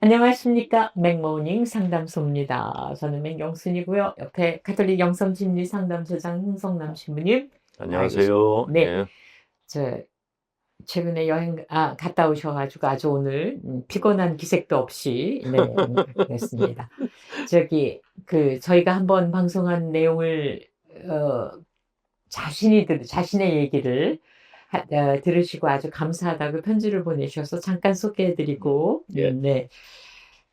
안녕하십니까. 맥모닝 상담소입니다. 저는 맥영순이고요. 옆에 가톨릭 영성심리 상담소장 홍성남 신부님 나와 계십니다. 안녕하세요. 네, 예. 저 최근에 갔다 오셔가지고 아주 오늘 피곤한 기색도 없이 그랬습니다. 저희가 한번 방송한 내용을 어, 자신의 얘기를 들으시고 아주 감사하다고 편지를 보내셔서 잠깐 소개해드리고, 예. 네.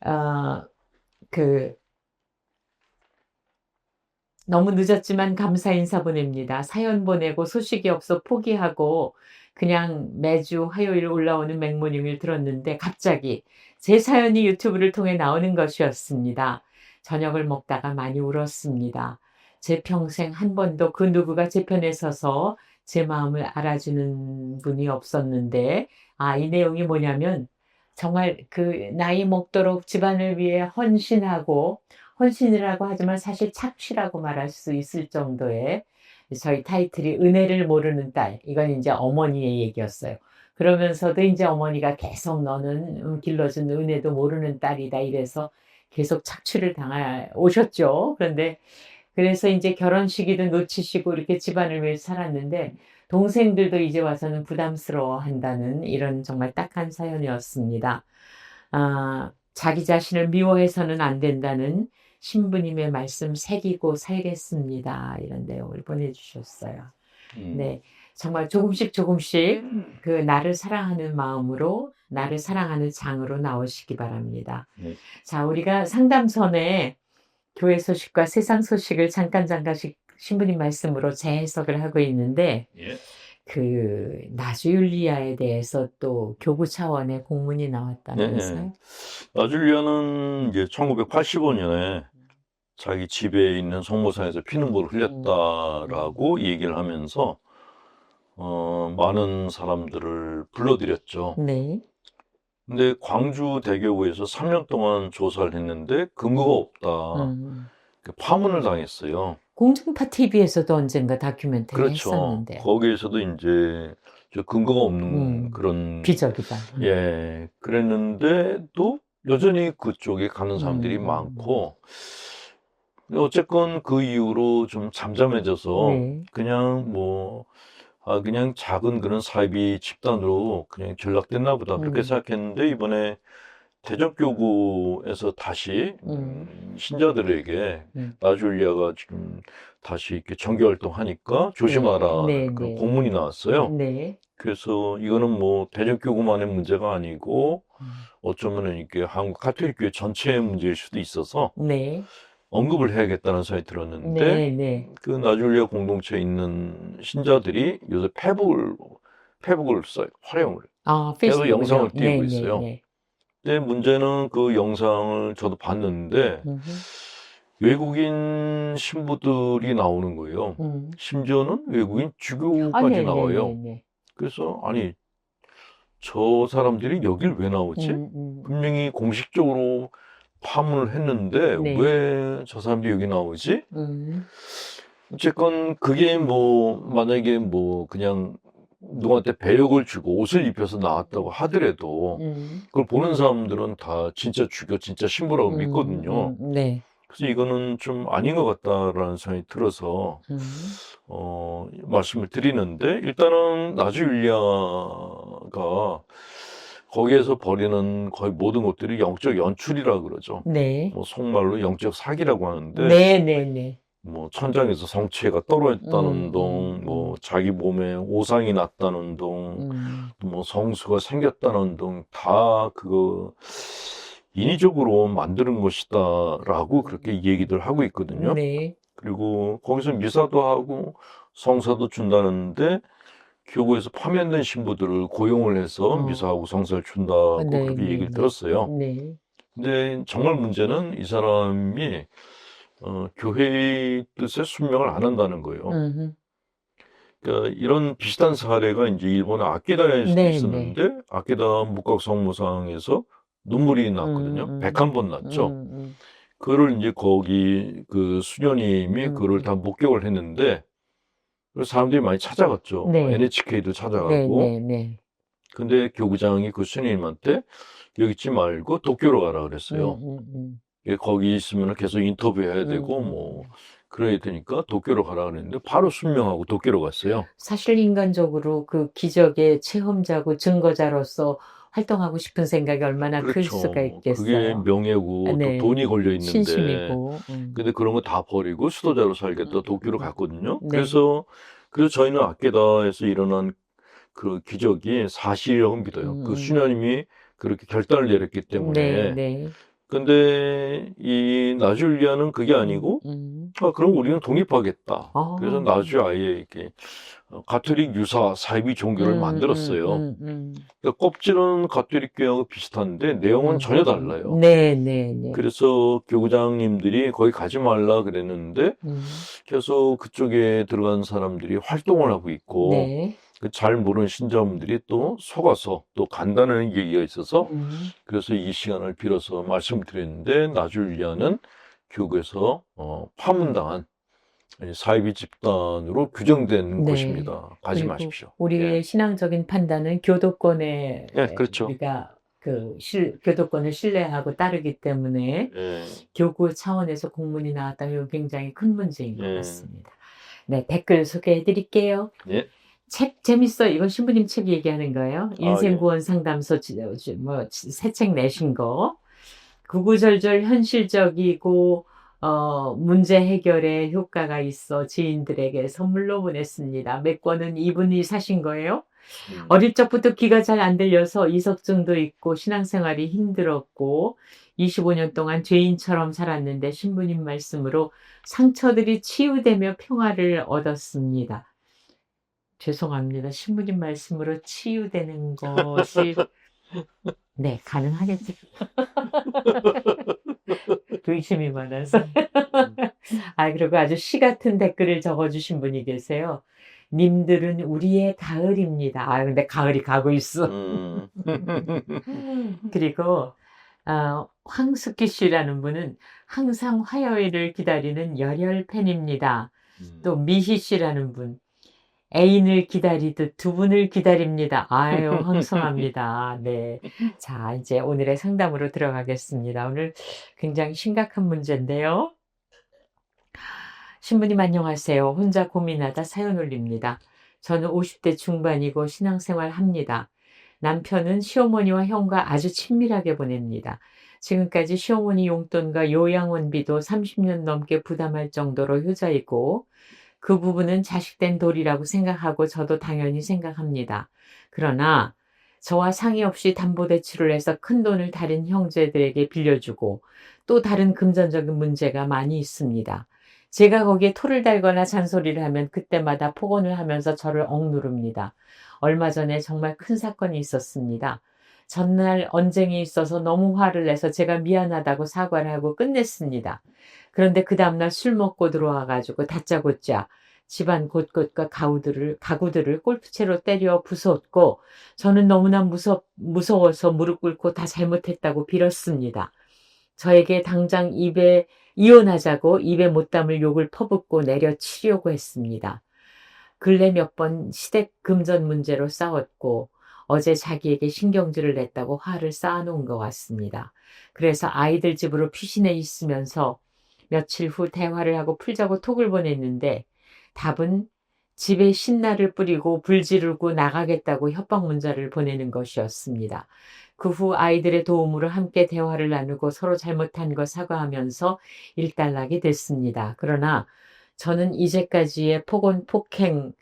어, 그, 너무 늦었지만 감사 인사 보냅니다. 사연 보내고 소식이 없어 포기하고 그냥 매주 화요일 올라오는 맥모닝을 들었는데 갑자기 제 사연이 유튜브를 통해 나오는 것이었습니다. 저녁을 먹다가 많이 울었습니다. 제 평생 한 번도 그 누구가 제 편에 서서 제 마음을 알아주는 분이 없었는데, 이 내용이 뭐냐면 정말 그 나이 먹도록 집안을 위해 헌신이라고 하지만 사실 착취라고 말할 수 있을 정도의 저희 타이틀이 은혜를 모르는 딸. 이건 이제 어머니의 얘기였어요. 그러면서도 이제 어머니가 계속 너는 길러준 은혜도 모르는 딸이다 이래서 계속 착취를 당해 오셨죠. 그래서 이제 결혼 시기도 놓치시고 이렇게 집안을 위해 살았는데 동생들도 이제 와서는 부담스러워 한다는 이런 정말 딱한 사연이었습니다. 자기 자신을 미워해서는 안 된다는 신부님의 말씀 새기고 살겠습니다. 이런 내용을 보내주셨어요. 네. 정말 조금씩 그 나를 사랑하는 마음으로 나를 사랑하는 장으로 나오시기 바랍니다. 네. 자, 우리가 상담선에 교회 소식과 세상 소식을 잠깐씩 신부님 말씀으로 재해석을 하고 있는데, 예. 그 나주율리아에 대해서 또 교구 차원의 공문이 네. 나왔다면서요? 나줄리아는 이제 1985년에 자기 집에 있는 성모상에서 피눈물을 흘렸다라고 얘기를 하면서 많은 사람들을 불러들였죠. 네. 근데 광주 대교구에서 3년 동안 조사를 했는데 근거가 없다. 음. 파문을 당했어요. 공중파 TV에서도 언젠가 다큐멘터리 그렇죠. 했었는데. 거기에서도 이제 근거가 없는 그런 비적이다. 예, 그랬는데도 여전히 그쪽에 가는 사람들이 많고, 어쨌건 그 이후로 좀 잠잠해져서 네. 그냥 그냥 작은 그런 사이비 집단으로 그냥 전락됐나 보다 그렇게 생각했는데 이번에 대전교구에서 다시 신자들에게 나주일리아가 지금 다시 이렇게 정교활동하니까 조심하라 네, 그런 네. 공문이 나왔어요. 네. 그래서 이거는 대전교구만의 문제가 아니고 어쩌면은 이게 한국 가톨릭교회 전체의 문제일 수도 있어서 네. 언급을 해야겠다는 생각이 들었는데 네, 네. 그 나주일리아 공동체에 있는 신자들이 요새 페북을 써요. 활용을. 계속 페이스북을요? 영상을 네, 띄우고 네, 있어요. 네. 근데 문제는 그 영상을 저도 봤는데 외국인 신부들이 나오는 거예요. 심지어는 외국인 주교까지 네, 나와요. 네, 네. 그래서 아니 저 사람들이 여길 왜 나오지? 분명히 공식적으로 파문을 했는데 네. 왜 저 사람들이 여기 나오지? 어쨌건 그게 만약에 그냥 누구한테 배역을 주고 옷을 입혀서 나왔다고 하더라도 그걸 보는 사람들은 다 진짜 주교, 진짜 신부라고 믿거든요. 네. 그래서 이거는 좀 아닌 것 같다라는 생각이 들어서 말씀을 드리는데 일단은 나주일리아가 거기에서 벌이는 거의 모든 것들이 영적 연출이라 그러죠. 네. 속말로 영적 사기라고 하는데 네, 네, 네. 천장에서 성체가 떨어졌다는 둥, 자기 몸에 오상이 났다는 둥, 성수가 생겼다는 둥, 다 그거 인위적으로 만드는 것이다라고 그렇게 얘기들 하고 있거든요. 네. 그리고 거기서 미사도 하고 성사도 준다는데 교구에서 파면된 신부들을 고용을 해서 미사하고 성사를 준다고 네, 그렇게 네, 얘기를 네. 들었어요. 네. 근데 정말 문제는 이 사람이 교회의 뜻에 순명을 안 한다는 거예요. 그러니까 이런 비슷한 사례가 이제 일본의 아키다에서도 네, 있었는데 아키다 묵각성모상에서 눈물이 났거든요. 101번 났죠. 그거를 이제 거기 그 수녀님이 그걸 다 목격을 했는데 그래서 사람들이 많이 찾아갔죠. 네. NHK도 네, 찾아가고 네, 네. 근데 교구장이 그 스님한테 여기 있지 말고 도쿄로 가라 그랬어요. 거기 있으면 계속 인터뷰해야 되고 뭐 그래야 되니까 도쿄로 가라 그랬는데 바로 순명하고 도쿄로 갔어요. 사실 인간적으로 그 기적의 체험자고 증거자로서 활동하고 싶은 생각이 얼마나 클 수가 그렇죠. 그게 있겠어요. 명예고 또 네, 돈이 걸려 있는데 신심이고. 근데 그런 거 다 버리고 수도자로 살겠다 도쿄로 갔거든요. 네. 그래서 저희는 아케다에서 일어난 그 기적이 사실이라고 믿어요. 그 수녀님이 그렇게 결단을 내렸기 네, 때문에. 네. 근데 이 나주리아는 그게 아니고 그럼 우리는 독립하겠다. 그래서 나주 아예 이렇게 가톨릭 유사 사이비 종교를 만들었어요. 그러니까 껍질은 가톨릭 교회하고 비슷한데 내용은 전혀 달라요. 네, 네, 네. 그래서 교구장님들이 거기 가지 말라 그랬는데 계속 그쪽에 들어간 사람들이 활동을 하고 있고 네. 잘 모르는 신자분들이 또 속아서 또 간다는 얘기가 있어서 그래서 이 시간을 빌어서 말씀드렸는데 나주리아는 교구에서 파문당한 사이비 집단으로 규정된 네. 곳입니다. 가지 그리고 마십시오. 우리의 예. 신앙적인 판단은 교도권에 예, 그렇죠. 우리가 교도권을 신뢰하고 따르기 때문에 예. 교구 차원에서 공문이 나왔다면 이거 굉장히 큰 문제인 것 예. 같습니다. 네, 댓글 소개해 드릴게요. 예. 책 재밌어요. 이건 신부님 책 얘기하는 거예요. 인생 예. 구원 상담소 새 책 내신 거. 구구절절 현실적이고 문제 해결에 효과가 있어 지인들에게 선물로 보냈습니다. 몇 권은 이분이 사신 거예요. 어릴 적부터 귀가 잘 안 들려서 이석증도 있고 신앙생활이 힘들었고 25년 동안 죄인처럼 살았는데 신부님 말씀으로 상처들이 치유되며 평화를 얻었습니다. 죄송합니다. 신부님 말씀으로 치유되는 것이 네, 가능하겠죠. 의심이 많아서. 그리고 아주 시 같은 댓글을 적어주신 분이 계세요. 님들은 우리의 가을입니다. 근데 가을이 가고 있어. 그리고, 황숙기 씨라는 분은 항상 화요일을 기다리는 열혈 팬입니다. 또 미희 씨라는 분, 애인을 기다리듯 두 분을 기다립니다. 아유, 황송합니다. 네. 자, 이제 오늘의 상담으로 들어가겠습니다. 오늘 굉장히 심각한 문제인데요. 신부님 안녕하세요. 혼자 고민하다 사연 올립니다. 저는 50대 중반이고 신앙생활 합니다. 남편은 시어머니와 형과 아주 친밀하게 보냅니다. 지금까지 시어머니 용돈과 요양원비도 30년 넘게 부담할 정도로 효자이고 그 부분은 자식된 도리라고 생각하고 저도 당연히 생각합니다. 그러나 저와 상의 없이 담보대출을 해서 큰돈을 다른 형제들에게 빌려주고 또 다른 금전적인 문제가 많이 있습니다. 제가 거기에 토를 달거나 잔소리를 하면 그때마다 폭언을 하면서 저를 억누릅니다. 얼마 전에 정말 큰 사건이 있었습니다. 전날 언쟁이 있어서 너무 화를 내서 제가 미안하다고 사과를 하고 끝냈습니다. 그런데 그 다음날 술 먹고 들어와가지고 다짜고짜 집안 곳곳과 가구들을 골프채로 때려 부쉈고 저는 너무나 무서워서 무릎 꿇고 다 잘못했다고 빌었습니다. 저에게 당장 이혼하자고 입에 못 담을 욕을 퍼붓고 내려치려고 했습니다. 근래 몇 번 시댁 금전 문제로 싸웠고 어제 자기에게 신경질을 냈다고 화를 쌓아놓은 것 같습니다. 그래서 아이들 집으로 피신해 있으면서 며칠 후 대화를 하고 풀자고 톡을 보냈는데 답은 집에 신나를 뿌리고 불 지르고 나가겠다고 협박 문자를 보내는 것이었습니다. 그 후 아이들의 도움으로 함께 대화를 나누고 서로 잘못한 거 사과하면서 일단락이 됐습니다. 그러나 저는 이제까지의 폭언, 폭행,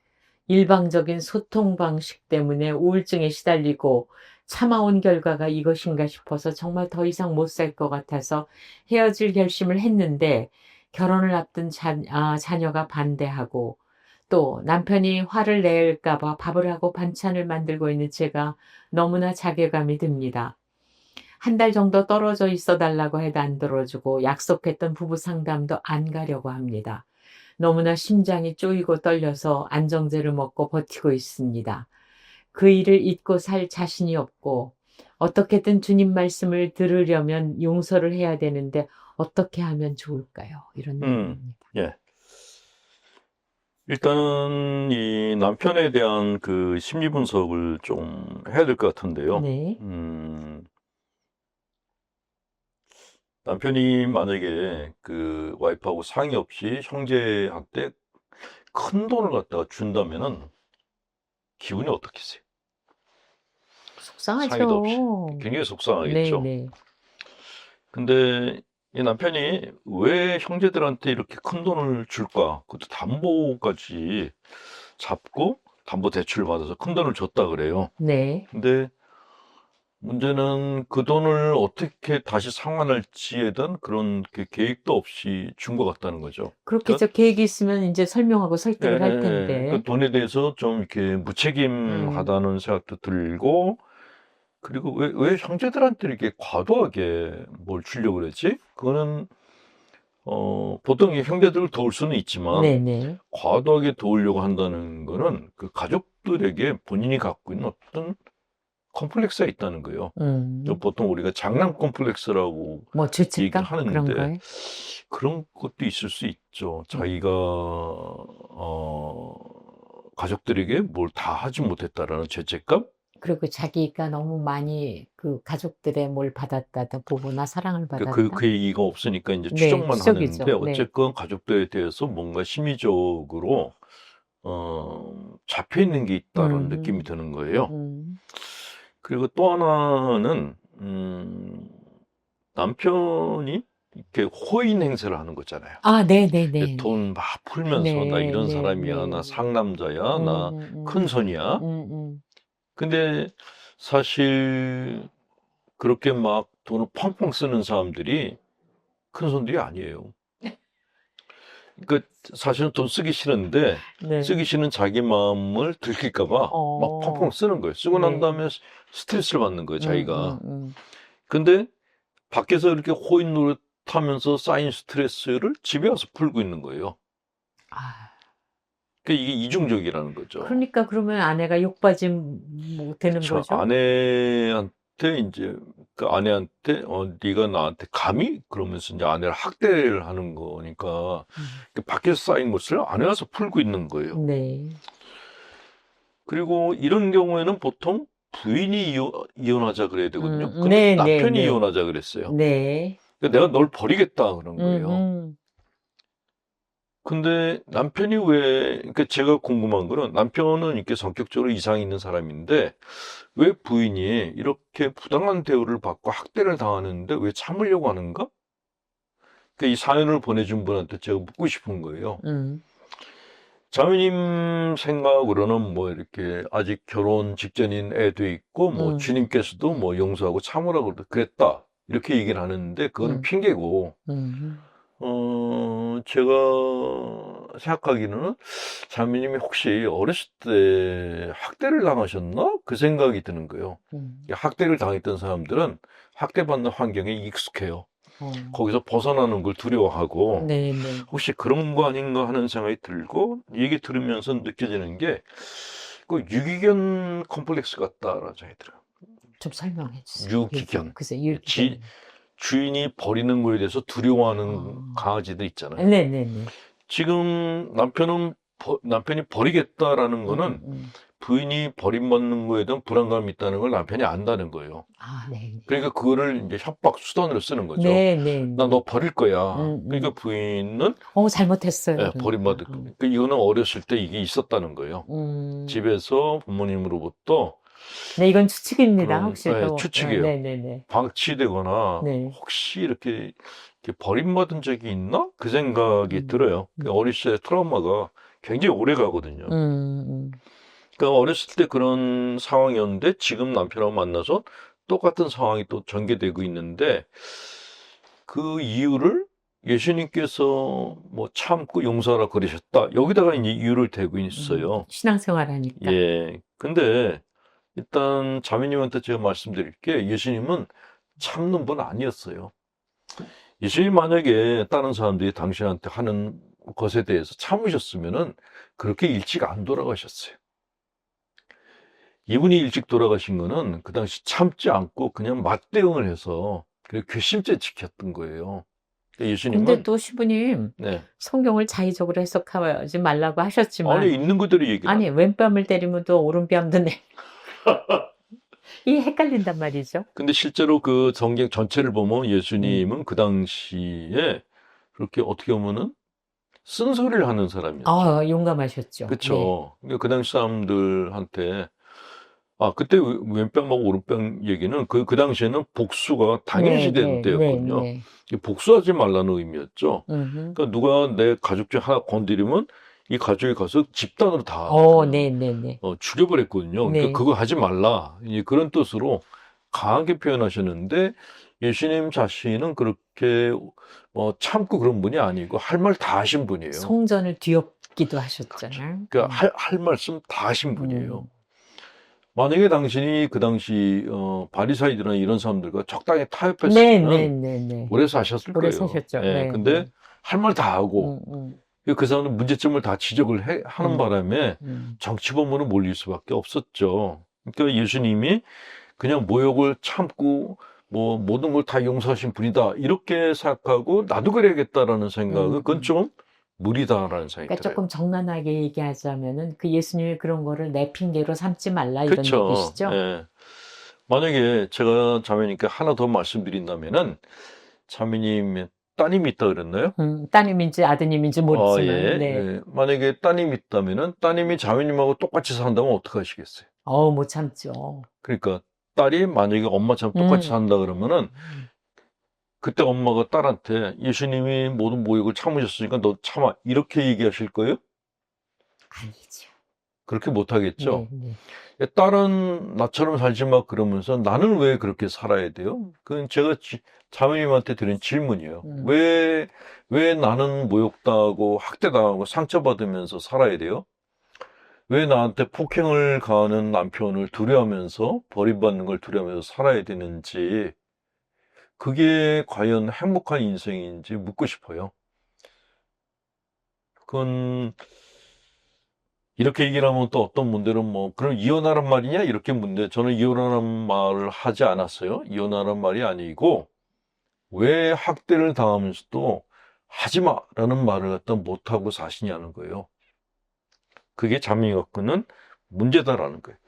일방적인 소통 방식 때문에 우울증에 시달리고 참아온 결과가 이것인가 싶어서 정말 더 이상 못 살 것 같아서 헤어질 결심을 했는데 결혼을 앞둔 자녀가 반대하고 또 남편이 화를 낼까 봐 밥을 하고 반찬을 만들고 있는 제가 너무나 자괴감이 듭니다. 한 달 정도 떨어져 있어 달라고 해도 안 들어주고 약속했던 부부 상담도 안 가려고 합니다. 너무나 심장이 쪼이고 떨려서 안정제를 먹고 버티고 있습니다. 그 일을 잊고 살 자신이 없고 어떻게든 주님 말씀을 들으려면 용서를 해야 되는데 어떻게 하면 좋을까요? 이런 내용입니다. 예. 일단은 이 남편에 대한 그 심리 분석을 좀 해야 될 것 같은데요. 네. 남편이 만약에 그 와이프하고 상의 없이 형제한테 큰 돈을 갖다가 준다면은 기분이 어떻겠어요? 상의도 없이. 속상하죠. 굉장히 속상하겠죠. 네네. 근데 이 남편이 왜 형제들한테 이렇게 큰 돈을 줄까? 그것도 담보까지 잡고 담보 대출 받아서 큰 돈을 줬다 그래요. 네. 근데 문제는 그 돈을 어떻게 다시 상환할지에 대한 그런 계획도 없이 준 것 같다는 거죠. 그러니까, 그렇겠죠. 계획이 있으면 이제 설명하고 설득을 할 텐데. 그 돈에 대해서 좀 이렇게 무책임하다는 생각도 들고, 그리고 왜 형제들한테 이렇게 과도하게 뭘 주려고 그러지? 그거는, 보통 이 형제들을 도울 수는 있지만, 네네. 과도하게 도우려고 한다는 거는 그 가족들에게 본인이 갖고 있는 어떤 컴플렉스가 있다는 거예요. 보통 우리가 장남 컴플렉스라고 뭐 얘기를 죄책감? 그런 하는데 거에? 그런 것도 있을 수 있죠. 자기가 가족들에게 뭘 다 하지 못했다라는 죄책감? 그리고 자기가 너무 많이 그 가족들의 뭘 받았다, 보거나 사랑을 받았다? 그 얘기가 없으니까 이제 네, 추정만 하는데 추적이죠. 네. 어쨌건 가족들에 대해서 뭔가 심리적으로 잡혀 있는 게 있다라는 느낌이 음, 드는 거예요. 음. 그리고 또 하나는 남편이 이렇게 호인 행세를 하는 거잖아요. 아, 네네네. 돈 막 풀면서 나 네, 이런 네, 사람이야, 네. 나 상남자야, 나 음. 큰손이야. 음. 근데 사실 그렇게 막 돈을 펑펑 쓰는 사람들이 큰손들이 아니에요. 그러니까 사실은 돈 쓰기 싫은데 네. 쓰기 싫은 자기 마음을 들킬까 봐 막 펑펑 어, 쓰는 거예요. 쓰고 난 네. 다음에 스트레스를 받는 거예요, 자기가. 음. 근데 밖에서 이렇게 호인 노릇하면서 쌓인 스트레스를 집에 와서 풀고 있는 거예요. 아, 그러니까 이게 이중적이라는 거죠. 그러니까 그러면 아내가 욕받이 뭐 되는 그쵸. 거죠? 아내한테 이제 그 아내한테 네가 나한테 감히 그러면서 이제 아내를 학대를 하는 거니까 그 밖에서 쌓인 것을 아내 와서 풀고 있는 거예요. 네. 그리고 이런 경우에는 보통 부인이 이혼하자 그래야 되거든요. 근데 네, 네, 남편이 네. 이혼하자 그랬어요. 네. 그러니까 내가 널 버리겠다 그런 거예요. 음. 근데 남편이 왜, 그러니까 제가 궁금한 거는 남편은 이렇게 성격적으로 이상이 있는 사람인데 왜 부인이 이렇게 부당한 대우를 받고 학대를 당하는데 왜 참으려고 하는가? 그러니까 이 사연을 보내준 분한테 제가 묻고 싶은 거예요. 음. 자매님 생각으로는 뭐 이렇게 아직 결혼 직전인 애도 있고 뭐 음. 주님께서도 뭐 용서하고 참으라고 그랬다. 이렇게 얘기를 하는데 그거는 음. 핑계고 음. 제가 생각하기로는 자매님이 혹시 어렸을 때 학대를 당하셨나? 그 생각이 드는 거예요. 학대를 당했던 사람들은 학대받는 환경에 익숙해요. 거기서 벗어나는 걸 두려워하고 네네. 혹시 그런 거 아닌가 하는 생각이 들고 얘기 들으면서 느껴지는 게 그 유기견 컴플렉스 같다라는 생각이 들어요. 좀 설명해 주세요. 유기견. 글쎄, 유기견. 주인이 버리는 거에 대해서 두려워하는 아. 강아지들 있잖아요. 네네네. 지금 남편이 버리겠다라는 거는 부인이 버림받는 거에 대한 불안감이 있다는 걸 남편이 안다는 거예요. 아, 네. 그러니까 그거를 이제 협박 수단으로 쓰는 거죠. 네네. 나 너 버릴 거야. 음. 그러니까 부인은 잘못했어요. 그러니까. 버림받을 거예요. 그러니까 이거는 어렸을 때 이게 있었다는 거예요. 집에서 부모님으로부터 네, 이건 추측입니다. 그런 혹시 또. 추측이에요. 네네네. 방치되거나 네. 혹시 이렇게 버림받은 적이 있나? 그 생각이 들어요. 어렸을 때 트라우마가 굉장히 오래 가거든요. 그러니까 어렸을 때 그런 상황이었는데 지금 남편하고 만나서 똑같은 상황이 또 전개되고 있는데 그 이유를 예수님께서 뭐 참고 용서하라 그러셨다. 여기다가 이제 이유를 대고 있어요. 신앙생활 하니까. 예. 근데 일단 자매님한테 제가 말씀드릴 게 예수님은 참는 분 아니었어요. 예수님 만약에 다른 사람들이 당신한테 하는 것에 대해서 참으셨으면은 그렇게 일찍 안 돌아가셨어요. 이분이 일찍 돌아가신 거는 그 당시 참지 않고 그냥 맞대응을 해서 그 괘씸죄 지켰던 거예요. 그러니까 근데 예수님은 또 시부님 네. 성경을 자의적으로 해석하지 말라고 아니 하셨지만 있는 그대로 얘기를 아니 하는. 왼뺨을 때리면 또 오른뺨도 내 이게 헷갈린단 말이죠. 근데 실제로 그 성경 전체를 보면 음. 예수님은 그 당시에 그렇게 어떻게 보면은 쓴소리를 하는 사람이었죠. 아, 용감하셨죠. 네. 그쵸. 그러니까 그 당시 사람들한테 그때 왼뺨하고 오른뺨 얘기는 그 당시에는 복수가 당연시 되는 네, 네, 때였거든요. 네. 이게 복수하지 말라는 의미였죠. 음흠. 그러니까 누가 내 가족 중 하나 건드리면 이 가족이 가서 집단으로 다 네, 네, 네. 죽여버렸거든요. 그러니까 네. 그거 하지 말라. 이제 그런 뜻으로 강하게 표현하셨는데 예수님 자신은 그렇게 참고 그런 분이 아니고 할 말 다 하신 분이에요. 성전을 뒤엎기도 하셨잖아요. 그러니까 할 말씀 다 하신 분이에요. 음. 만약에 당신이 그 당시 바리사이들이나 이런 사람들과 적당히 네, 타협했으면 네, 네, 네. 오래 사셨을 오래 거예요. 사셨죠. 예, 네, 근데 네. 할 말 다 하고 그 사람은 문제점을 다 지적을 하는 바람에 정치 법문을 몰릴 수밖에 없었죠. 그러니까 예수님이 그냥 모욕을 참고 뭐 모든 걸 다 용서하신 분이다 이렇게 생각하고 나도 그래야겠다라는 생각은 그건 좀 무리다라는 생각이 그러니까 들어요. 조금 정난하게 얘기하자면은 그 예수님이 그런 거를 내 핑계로 삼지 말라 이런 그렇죠. 얘기시죠? 예. 만약에 제가 자매님께 하나 더 말씀드린다면은 자매님 따님이 있다 그랬나요? 따님인지 아드님인지 모르지만, 예. 네. 예. 만약에 따님이 있다면은 따님이 자매님하고 똑같이 산다면 어떻게 하시겠어요? 못 참죠. 그러니까 딸이 만약에 엄마처럼 똑같이 산다 그러면은 그때 엄마가 딸한테 예수님이 모든 모욕을 참으셨으니까 너 참아 이렇게 얘기하실 거예요? 아니죠. 그렇게 못 하겠죠. 네, 네. 딸은 나처럼 살지 마 그러면서 나는 왜 그렇게 살아야 돼요? 그건 제가 자매님한테 드린 질문이에요. 왜 나는 모욕당하고 학대당하고 상처받으면서 살아야 돼요? 왜 나한테 폭행을 가하는 남편을 두려워하면서 버림받는 걸 두려워하면서 살아야 되는지 그게 과연 행복한 인생인지 묻고 싶어요. 그건 이렇게 얘기를 하면 또 어떤 분들은 뭐 그럼 이혼하란 말이냐 이렇게 묻는데 저는 이혼하란 말을 하지 않았어요. 이혼하란 말이 아니고 왜 학대를 당하면서도 하지 마라는 말을 갖다 못하고 사시냐는 거예요. 그게 자매가 갖고는 문제다라는 거예요.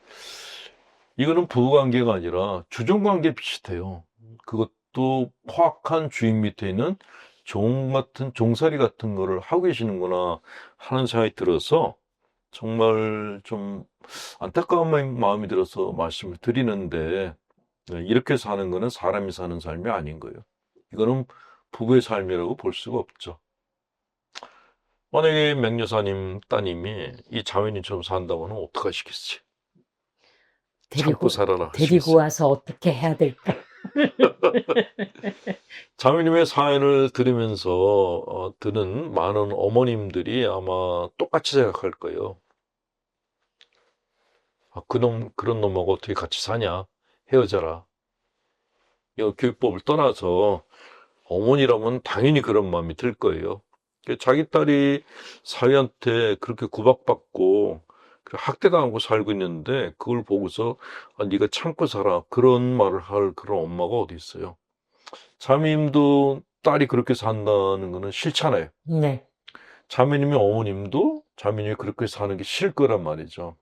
이거는 부부관계가 아니라 주종관계 비슷해요. 그것도 포악한 주인 밑에 있는 종살이 같은 거를 하고 계시는구나 하는 생각이 들어서 정말 좀 안타까운 마음이 들어서 말씀을 드리는데 이렇게 사는 거는 사람이 사는 삶이 아닌 거예요. 이거는 부부의 삶이라고 볼 수가 없죠. 만약에 맹여사님 따님이 이 자매님처럼 산다고는 어떡하시겠어요? 참고 살아라 데리고 하시겠어요? 와서 어떻게 해야 될까? 자매님의 사연을 들으면서 드는 많은 어머님들이 아마 똑같이 생각할 거예요. 그런 놈하고 어떻게 같이 사냐? 헤어져라. 이 교육법을 떠나서 어머니라면 당연히 그런 마음이 들 거예요. 자기 딸이 사위한테 그렇게 구박받고 학대당하고 살고 있는데 그걸 보고서 네가 참고 살아 그런 말을 할 그런 엄마가 어디 있어요. 자매님도 딸이 그렇게 산다는 거는 싫잖아요. 네. 자매님이 어머님도 자매님이 그렇게 사는 게 싫을 거란 말이죠.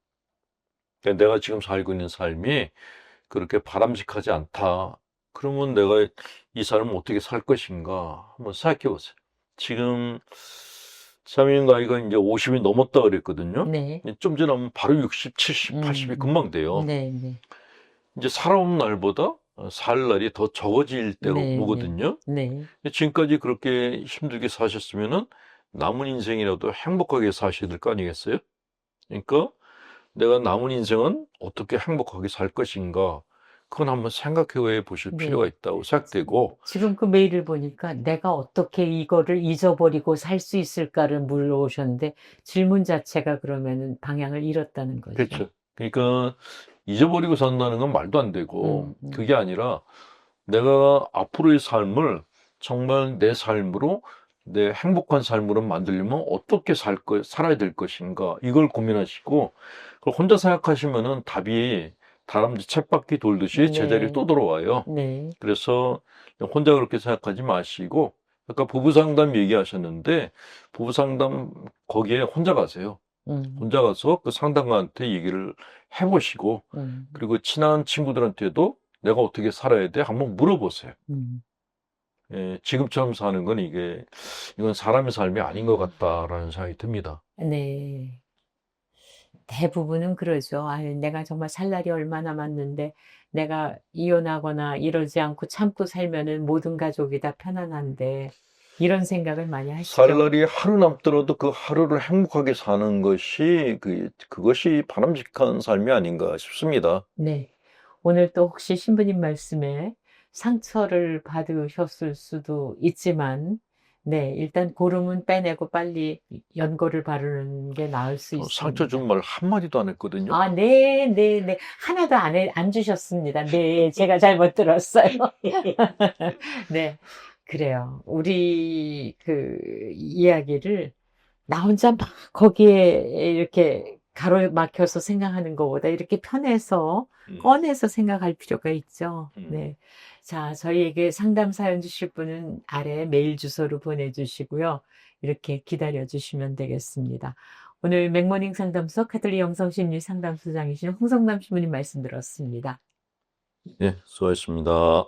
내가 지금 살고 있는 삶이 그렇게 바람직하지 않다. 그러면 내가 이 삶을 어떻게 살 것인가 한번 생각해 보세요. 지금 자매님 나이가 이제 50이 넘었다 그랬거든요. 네. 좀 전에 하면 바로 60, 70, 80이 금방 돼요. 네, 네. 이제 살아온 날보다 살 날이 더 적어질 때로 네, 보거든요. 네. 지금까지 그렇게 힘들게 사셨으면은 남은 인생이라도 행복하게 사셔야 될 거 아니겠어요? 그러니까 내가 남은 인생은 어떻게 행복하게 살 것인가 그건 한번 생각해 보실 네. 필요가 있다고 생각되고 지금 그 메일을 보니까 내가 어떻게 이거를 잊어버리고 살 수 있을까를 물어오셨는데 질문 자체가 그러면은 방향을 잃었다는 거죠. 그렇죠. 그러니까 잊어버리고 산다는 건 말도 안 되고 그게 아니라 내가 앞으로의 삶을 정말 내 삶으로 내 행복한 삶으로 만들려면 어떻게 살아야 될 것인가 이걸 고민하시고 그걸 혼자 생각하시면은 답이 다람쥐 쳇바퀴 돌듯이 제자리에 네. 또 돌아와요. 네. 그래서 혼자 그렇게 생각하지 마시고 아까 부부 상담 얘기하셨는데 부부 상담 거기에 혼자 가세요. 혼자 가서 그 상담가한테 얘기를 해보시고 그리고 친한 친구들한테도 내가 어떻게 살아야 돼? 한번 물어보세요. 예, 지금처럼 사는 건 이건 사람의 삶이 아닌 것 같다라는 생각이 듭니다. 네. 대부분은 그러죠. 아유, 내가 정말 살 날이 얼마 남았는데 내가 이혼하거나 이러지 않고 참고 살면은 모든 가족이 다 편안한데 이런 생각을 많이 살 하시죠. 날이 하루 남더라도 그 하루를 행복하게 사는 것이 그것이 바람직한 삶이 아닌가 싶습니다. 네. 오늘 또 혹시 신부님 말씀에 상처를 받으셨을 수도 있지만, 네, 일단 고름은 빼내고 빨리 연고를 바르는 게 나을 수 상처 있습니다. 준 말 한마디도 안 했거든요. 아, 네, 네, 네. 하나도 안 주셨습니다. 네, 제가 잘못 들었어요. 네, 그래요. 우리 그 이야기를 나 혼자 막 거기에 이렇게 가로막혀서 생각하는 것보다 이렇게 편해서 꺼내서 생각할 필요가 있죠. 네. 자, 저희에게 상담 사연 주실 분은 아래 메일 주소로 보내주시고요. 이렇게 기다려 주시면 되겠습니다. 오늘 맥모닝 상담소 카톨릭 영성심리 상담소장이신 홍성남 신부님 말씀 들었습니다. 예, 수고하셨습니다.